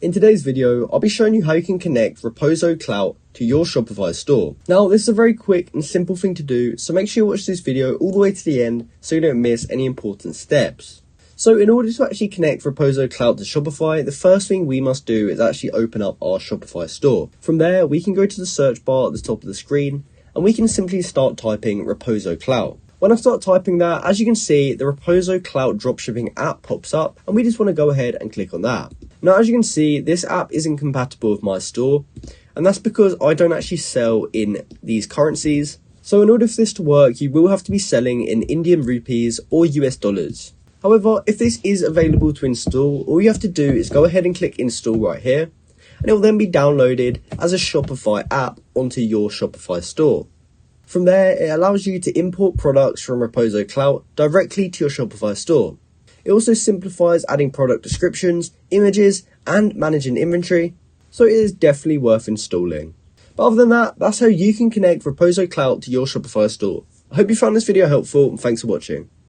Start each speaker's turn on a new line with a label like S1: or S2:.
S1: In today's video, I'll be showing you how you can connect Roposo Clout to your Shopify store. Now, this is a very quick and simple thing to do, so make sure you watch this video all the way to the end so you don't miss any important steps. So in order to actually connect Roposo Clout to Shopify, the first thing we must do is actually open up our Shopify store. From there, we can go to the search bar at the top of the screen, and we can simply start typing Roposo Clout. When I start typing that, as you can see, the Roposo Clout dropshipping app pops up, and we just want to go ahead and click on that. Now, as you can see, this app isn't compatible with my store, and that's because I don't actually sell in these currencies. So in order for this to work, you will have to be selling in Indian rupees or US dollars. However, if this is available to install, all you have to do is go ahead and click install right here, and it will then be downloaded as a Shopify app onto your Shopify store. From there, it allows you to import products from Roposo Clout directly to your Shopify store. It also simplifies adding product descriptions, images, and managing inventory, so it is definitely worth installing. But other than that, that's how you can connect Roposo Clout to your Shopify store. I hope you found this video helpful, and thanks for watching.